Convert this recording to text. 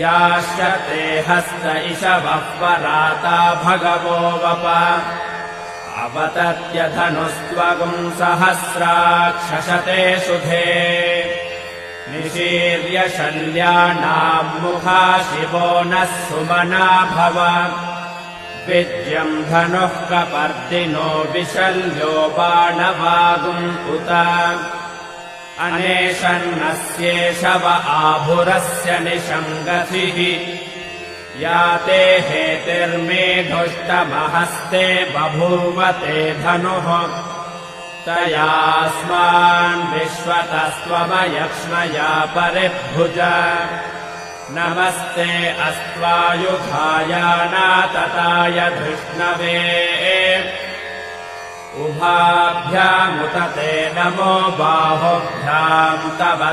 याश्च ते हस्त इषवः पराता भगवो वप अवतत्यधनुस्त्वगुं सहस्राक्षशते सुधे निशीर्य शल्यानाम् मुखा शिवो नः सुमना भव विद्यम् धनुः कपर्दिनो विशल्यो बाणवागुम् उत अनेशन्नस्येषव आभुरस्य निषङ्गतिः या ते हेतिर्मेढुष्टमहस्ते बभूवते धनुः तयास्मान् विश्वतस्त्वमयक्ष्मया परिभुज नमस्ते अस्त्वायुधायानातताय धृष्णवे उभाभ्यामुत ते नमो बाहुभ्याम् तव